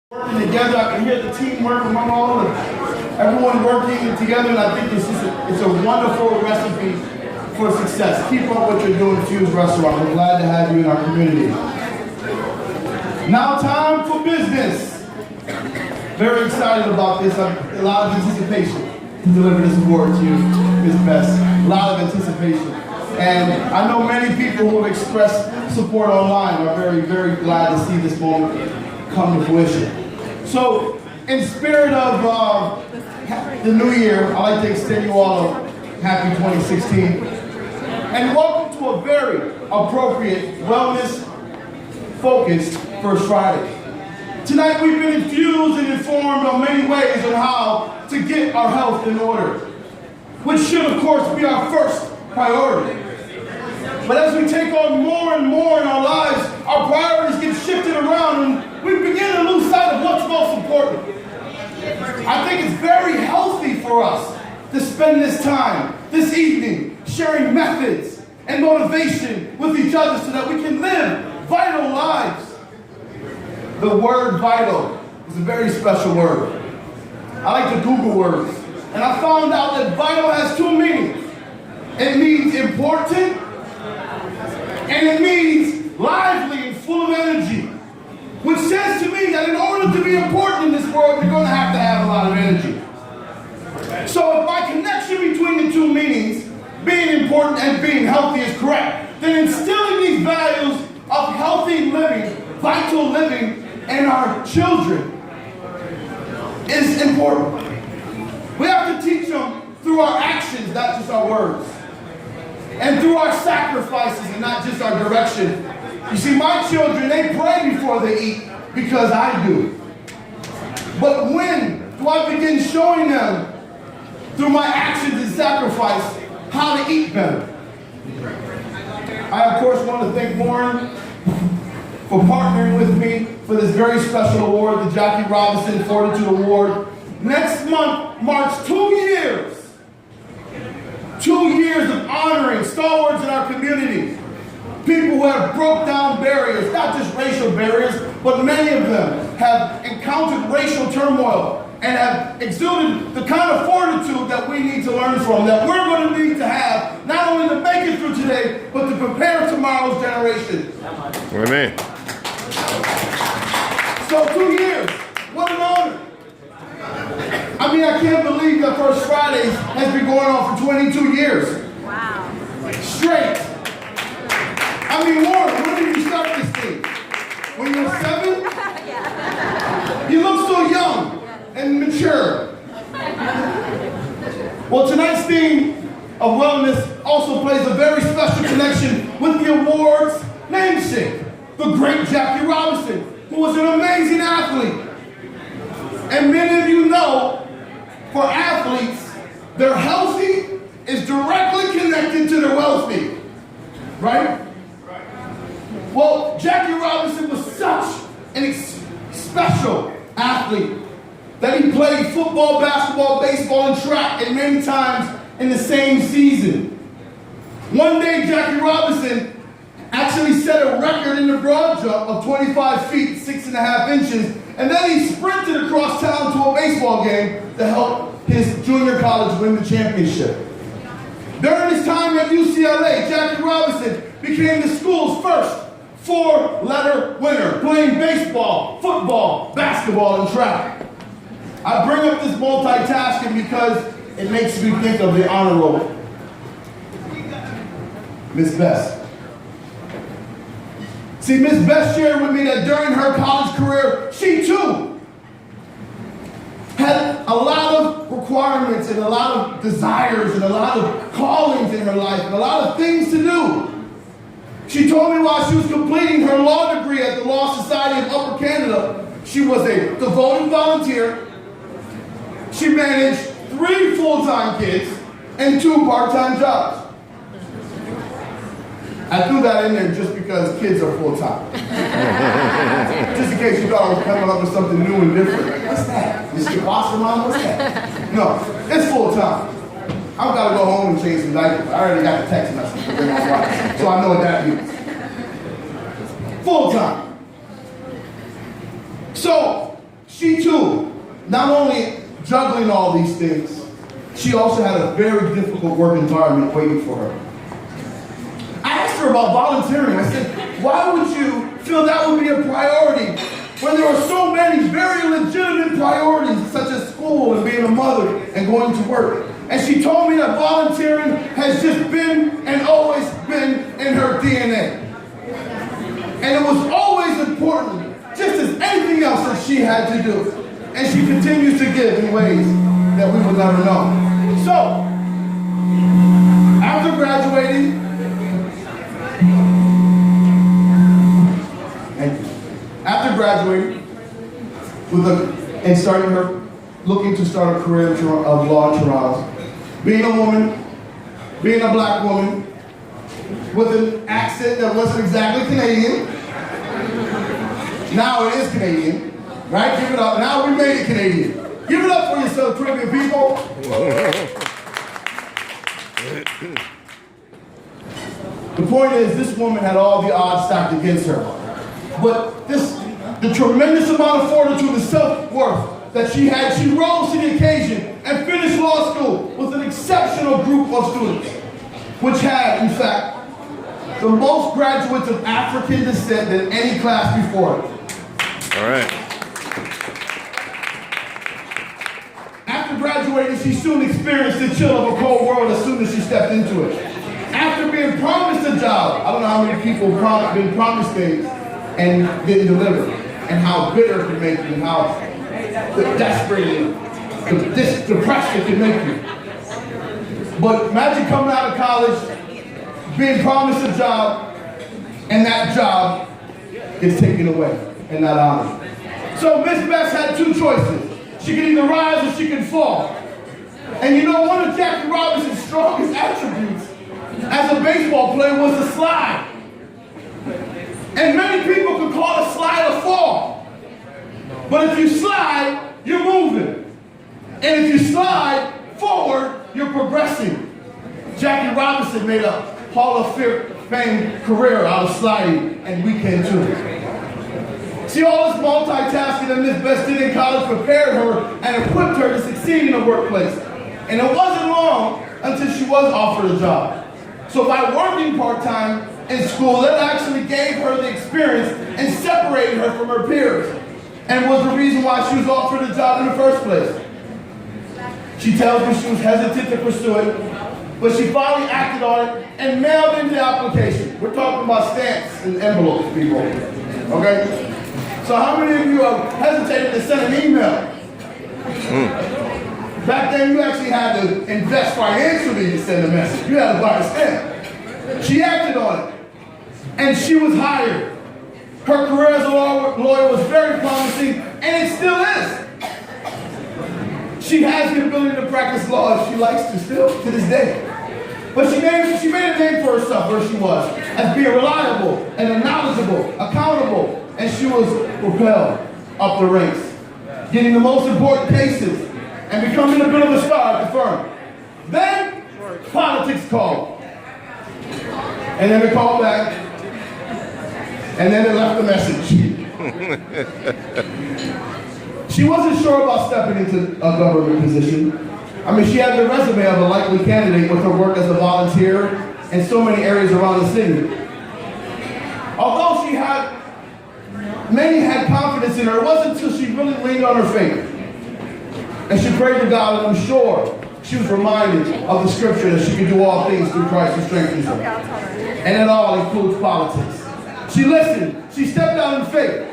Working together, I can hear the teamwork among all of everyone working together, and I think it's a wonderful recipe for success. Keep up what you're doing at Fuse Restaurant. We're glad to have you in our community. Now time for business. Very excited about this. A lot of anticipation to deliver this award to you, Ms. Best. A lot of anticipation. And I know many people who have expressed support online are very, very glad to see this moment come to fruition. So, in spirit of the new year, I'd like to extend you all a happy 2016. And welcome to a very appropriate, wellness-focused First Friday. Tonight we've been infused and informed on many ways on how to get our health in order, which should, of course, be our first priority. But as we take on more and more in our lives, our priorities get shifted around and we begin to lose sight of what's most important. I think it's very healthy for us to spend this time, this evening, sharing methods and motivation with each other so that we can live vital lives. The word vital is a very special word. I like to Google words, and I found out that vital has two meanings. It means important, and it means lively and full of energy, which says to me that in order to be important in this world, you're going to have a lot of energy. So if my connection between the two meanings, being important and being healthy, is correct, then instilling these values of healthy living, vital living in our children is important. We have to teach them through our actions, not just our words. And through our sacrifices and not just our direction. You see, my children, they pray before they eat because I do. But when do I begin showing them through my actions and sacrifice how to eat better? I, of course, want to thank Warren for partnering with me for this very special award, the Jackie Robinson Fortitude Award. Next month marks 2 years. 2 years of honoring stalwarts in our community. People who have broke down barriers, not just racial barriers, but many of them have encountered racial turmoil and have exuded the kind of fortitude that we need to learn from, that we're going to need to have, not only to make it through today, but to prepare tomorrow's generation. Amen. So 2 years, what an honor. I mean, I can't believe that First Fridays has been going on for 22 years. Wow. Straight. I mean, Warren, when did you start this thing? When you were 7? Yeah. You look so young and mature. Well, tonight's theme of wellness also plays a very special connection with the award's namesake, the great Jackie Robinson, who was an amazing athlete. And many of you know, for athletes, their healthy is directly connected to their wealthy, right? Well, Jackie Robinson was such a special athlete that he played football, basketball, baseball, and track, and many times in the same season. One day, Jackie Robinson actually set a record in the broad jump of 25 feet, 6.5 inches, and then he sprinted across town to a baseball game to help his junior college win the championship. During his time at UCLA, Jackie Robinson became the school's first 4-letter winner, playing baseball, football, basketball, and track. I bring up this multitasking because it makes me think of the honor roll. Miss Best. See, Miss Best shared with me that during her college career, she too had a lot of requirements and a lot of desires and a lot of callings in her life and a lot of things to do. She told me while she was completing her law degree at the Law Society of Upper Canada, she was a devoted volunteer. She managed 3 full-time kids and 2 part-time jobs. I threw that in there just because kids are full-time. Just in case you thought I was coming up with something new and different. Like, what's that? Is your boss mom? What's that? No, it's full-time. I've got to go home and change some diapers. I already got the text message from my wife, so I know what that means. Full-time. So, She too, not only juggling all these things, she also had a very difficult work environment waiting for her. I asked her about volunteering. I said, why would you feel that would be a priority when there are so many very legitimate priorities, such as school and being a mother and going to work? And she told me that volunteering has just been and always been in her DNA. And it was always important, just as anything else that she had to do. And she continues to give in ways that we would never know. So, after graduating, and starting her, looking to start a career of law in Toronto, being a woman, being a black woman, with an accent that wasn't exactly Canadian. Now it is Canadian, right? Give it up. Now we made it Canadian. Give it up for yourself, Caribbean people. The point is, this woman had all the odds stacked against her. But the tremendous amount of fortitude and self-worth that she had, she rose to the occasion and finished law school with an exceptional group of students, which had, in fact, the most graduates of African descent than any class before it. All right. After graduating, she soon experienced the chill of a cold world as soon as she stepped into it. After being promised a job, I don't know how many people have been promised things and didn't deliver, and how bitter it can make you, and how desperate and depressed it can make you. But imagine coming out of college, being promised a job, and that job is taken away and not honored. So Miss Bess had two choices. She could either rise or she could fall. And you know, one of Jackie Robinson's strongest attributes as a baseball player was the slide. And many people could call a slide a fall. But if you slide, you're moving. And if you slide forward, you're progressing. Jackie Robinson made a Hall of Fame career out of sliding, and we can too. See, all this multitasking that Miss Bess did in college prepared her and equipped her to succeed in the workplace. And it wasn't long until she was offered a job. So by working part-time in school, that actually gave her the experience and separated her from her peers, and was the reason why she was offered a job in the first place. She tells me she was hesitant to pursue it, but she finally acted on it and mailed in the application. We're talking about stamps and envelopes, people. Okay? So how many of you have hesitated to send an email? Back then, you actually had to invest financially to send a message. You had to buy a stamp. She acted on it, and she was hired. Her career as a lawyer was very promising, and it still is. She has the ability to practice law if she likes to still, to this day. But she made a name for herself where she was, as being reliable and knowledgeable, accountable, and she was propelled up the ranks, getting the most important cases, and becoming a bit of a star at the firm. Then, politics called. And then they called back, and then they left a message. She wasn't sure about stepping into a government position. I mean, she had the resume of a likely candidate with her work as a volunteer in so many areas around the city. Although many had confidence in her, it wasn't until she really leaned on her faith. And she prayed to God, and I'm sure she was reminded of the scripture that she could do all things through Christ who strengthens her. And it all includes politics. She listened. She stepped out in faith,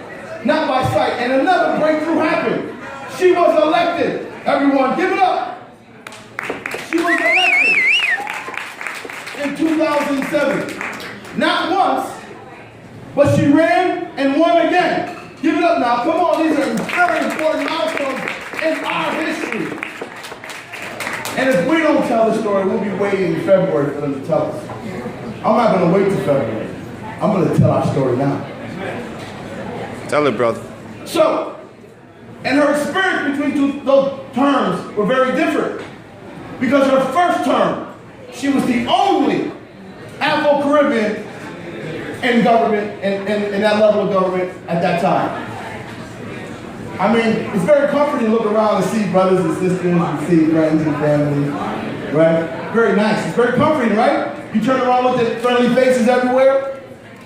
not by sight, and another breakthrough happened. She was elected. Everyone, give it up. She was elected in 2007. Not once, but she ran and won again. Give it up now. Come on, these are very important milestones in our history. And if we don't tell the story, we'll be waiting in February for them to tell us. I'm not going to wait till February. I'm going to tell our story now. Tell it, brother. So, and her experience between those terms were very different. Because her first term, she was the only Afro-Caribbean in government, in that level of government at that time. I mean, it's very comforting to look around and see brothers and sisters and see friends and family, right? Very nice. It's very comforting, right? You turn around, look at friendly faces everywhere.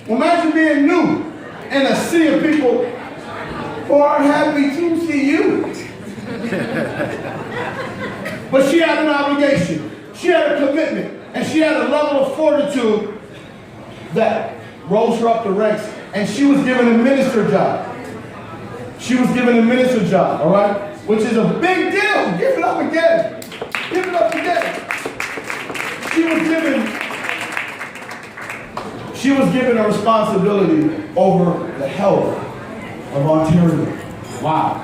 Well, imagine being new in a sea of people who are happy to see you. But she had an obligation. She had a commitment. And she had a level of fortitude that rose her up the ranks. And she was given a minister job. She was given a minister job, all right? Which is a big deal. Give it up again. Give it up again. She was given a responsibility over the health of Ontario. Wow.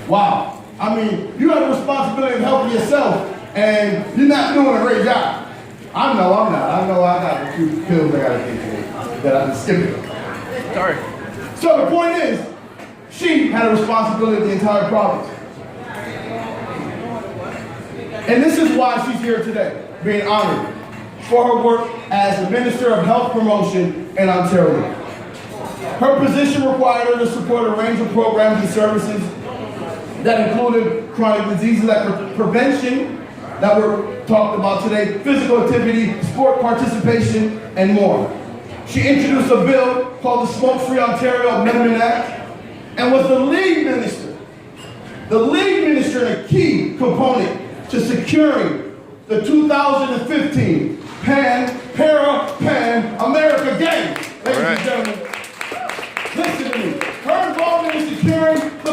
Wow. I mean, you have a responsibility of helping yourself, and you're not doing a great job. I know I'm not. I know I got a few pills I got to take that I've been skipping. Sorry. So the point is, she had a responsibility of the entire province. And this is why she's here today, being honored for her work as the Minister of Health Promotion in Ontario. Her position required her to support a range of programs and services that included chronic diseases like prevention, that were talked about today, physical activity, sport participation, and more. She introduced a bill called the Smoke-Free Ontario Amendment Act and was the lead minister and a key component to securing the 2015 Pan America Games. Ladies and gentlemen, listen to me. Her involvement in securing the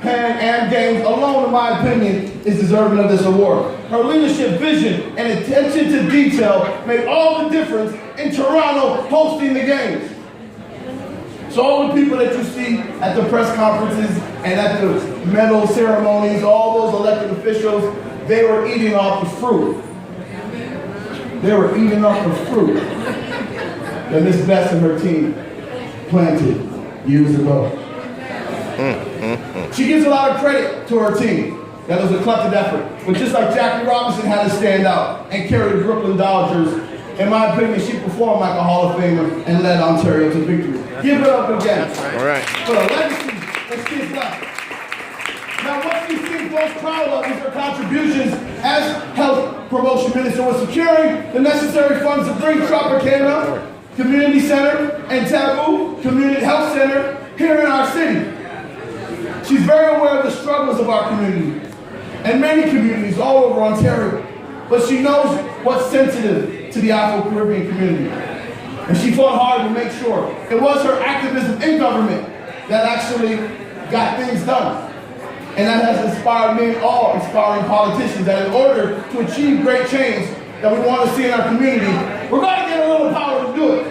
Pan Am Games alone, in my opinion, is deserving of this award. Her leadership, vision, and attention to detail made all the difference in Toronto hosting the games. So all the people that you see at the press conferences and at the medal ceremonies, all those elected officials, they were eating off the fruit. They were eating off the fruit that Miss Bess and her team planted years ago. She gives a lot of credit to her team. That was a collective effort. But just like Jackie Robinson had to stand out and carry the Brooklyn Dodgers, in my opinion, she performed like a Hall of Famer and led Ontario to victory. Give it up again. All right. For the legacy that she's left. Now, what she seems most proud of is her contributions as Health Promotion Minister was securing the necessary funds to bring Tropicana Community Center and Taboo Community Health Center here in our city. She's very aware of the struggles of our community and many communities all over Ontario, but she knows what's sensitive to the Afro-Caribbean community. And she fought hard to make sure it was her activism in government that actually got things done. And that has inspired me and all inspiring politicians that in order to achieve great change that we want to see in our community, we're going to get a little power to do it.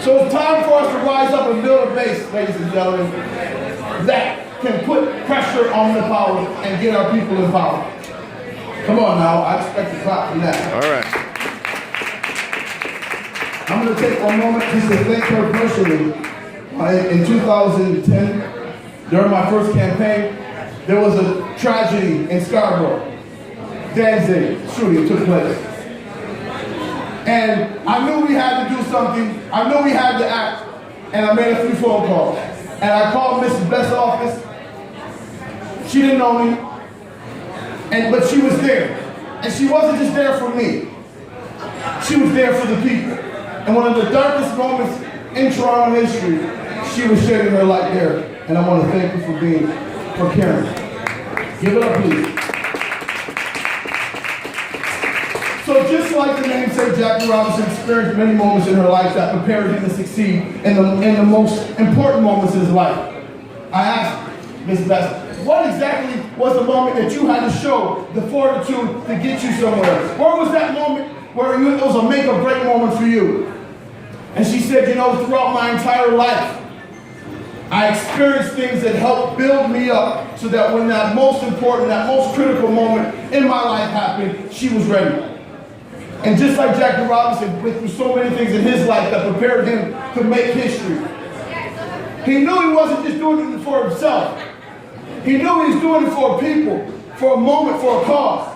So it's time for us to rise up and build a base, ladies and gentlemen, that can put pressure on the power and get our people in power. Come on now, I expect a clap from that. All right. I'm going to take one moment just to thank her personally. In 2010, during my first campaign, there was a tragedy in Scarborough. Danzig shooting took place. And I knew we had to do something. I knew we had to act. And I made a few phone calls. And I called Mrs. Best' office. She didn't know me. But she was there. And she wasn't just there for me. She was there for the people. And one of the darkest moments in Toronto history, she was shedding her light there. And I want to thank you for caring. Give it up, please. So just like the namesake, Jackie Robinson experienced many moments in her life that prepared him to succeed in the most important moments in his life. I asked Ms. Best, what exactly was the moment that you had to show the fortitude to get you somewhere? Where was that moment where it was a make or break moment for you? And she said, you know, throughout my entire life, I experienced things that helped build me up so that when that most important, that most critical moment in my life happened, she was ready. And just like Jackie Robinson went through so many things in his life that prepared him to make history, he knew he wasn't just doing it for himself. He knew he was doing it for people, for a moment, for a cause.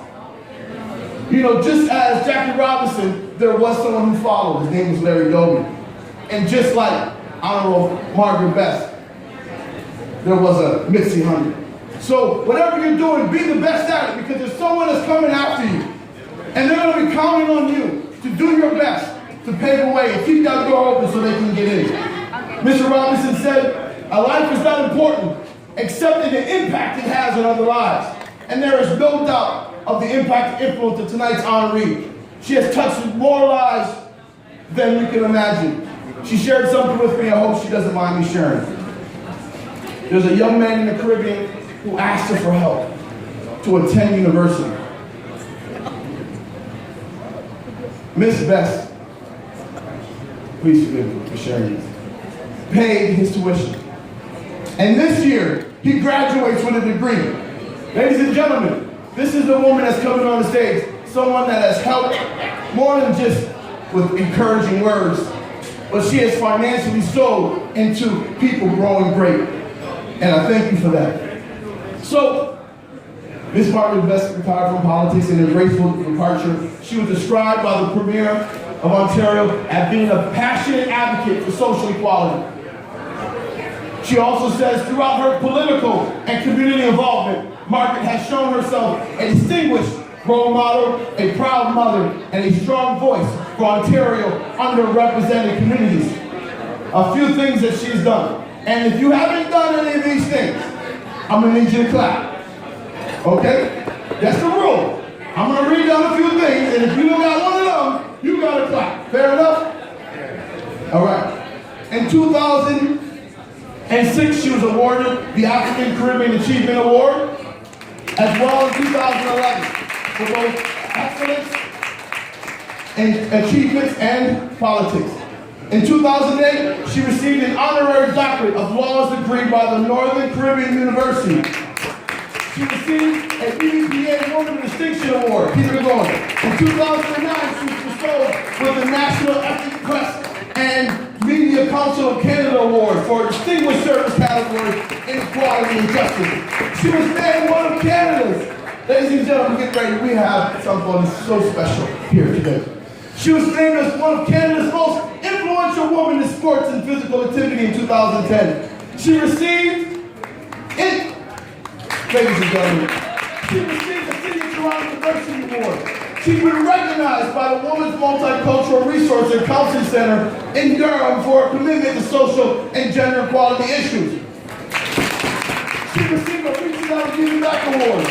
You know, just as Jackie Robinson, there was someone who followed. His name was Larry Doby. And just like Honorable Margaret Best, there was a Mitzi 100. So whatever you're doing, be the best at it, because there's someone that's coming after you. And they're going to be counting on you to do your best to pave the way and keep that door open so they can get in. Mr. Robertson said, a life is not important except in the impact it has on other lives. And there is no doubt of the impact and influence of tonight's honoree. She has touched more lives than you can imagine. She shared something with me. I hope she doesn't mind me sharing. There's a young man in the Caribbean who asked her for help to attend university. Miss Best, please forgive me for sharing this, paid his tuition. And this year, he graduates with a degree. Ladies and gentlemen, this is the woman that's coming on the stage, someone that has helped more than just with encouraging words, but she has financially sold into people growing great. And I thank you for that. So, Miss Margaret Best retired from politics in a graceful departure. She was described by the Premier of Ontario as being a passionate advocate for social equality. She also says throughout her political and community involvement, Margaret has shown herself a distinguished role model, a proud mother, and a strong voice for Ontario underrepresented communities. A few things that she's done. And if you haven't done any of these things, I'm going to need you to clap. Okay? That's the rule. I'm going to read down a few things, and if you don't got one of them, you got to clap. Fair enough? All right. In 2006, she was awarded the African Caribbean Achievement Award, as well as 2011, for both excellence in achievements and politics. In 2008, she received an honorary doctorate of laws degree by the Northern Caribbean University. She received a BBPA Woman of Distinction Award. Keep it going. In 2009, she was bestowed with the National Ethics Press and Media Council of Canada Award for a distinguished service category in equality and justice. She was named one of Canada's. Ladies and gentlemen, get ready. We have something so special here today. She was named as one of Canada's most influential women in sports and physical activity in 2010. She received it. Ladies and gentlemen, she received the City of Toronto Diversity Award. She's been recognized by the Women's Multicultural Resource and Counseling Center in Durham for her commitment to social and gender equality issues. She received a Reaching Out and Giving Back Award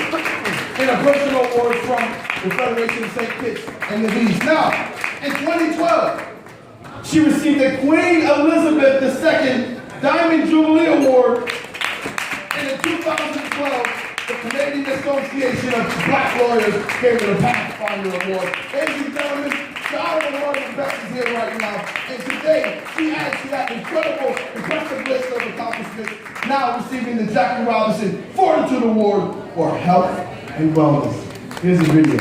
and a personal award from the Federation of St. Kitts and Nevis. Now, in 2012, she received the Queen Elizabeth II Diamond Jubilee Award. And in 2012, the Canadian Association of Black Lawyers gave her the Pathfinder Award. Ladies and gentlemen, the Honorable Margaret Best is here right now. And today, she adds to that incredible, impressive list of accomplishments, now receiving the Jackie Robinson Fortitude Award for Health and Wellness. Here's a video.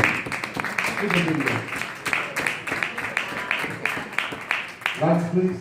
Here's a video. Lights, please.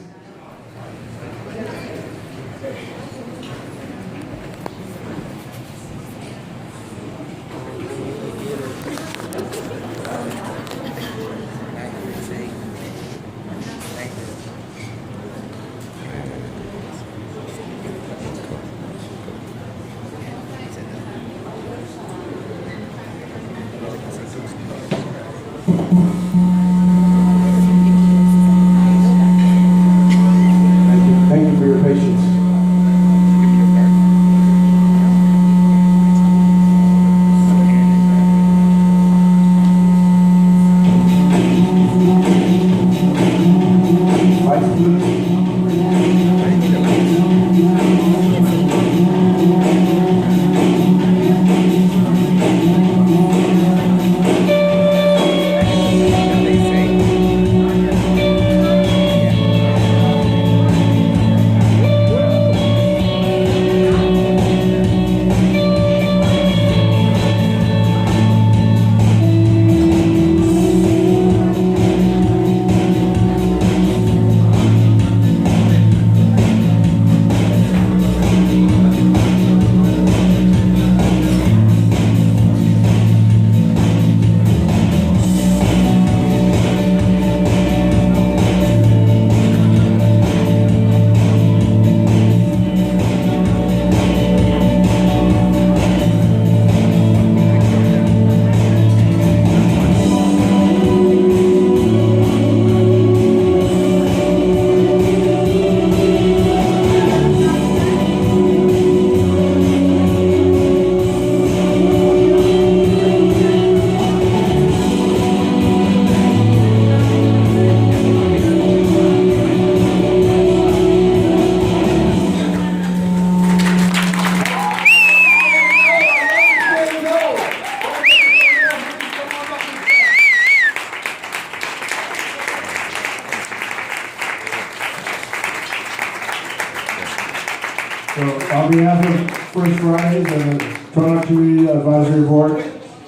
So on behalf of First Fridays and the Toronto Community Advisory Board,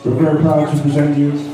we're very proud to present you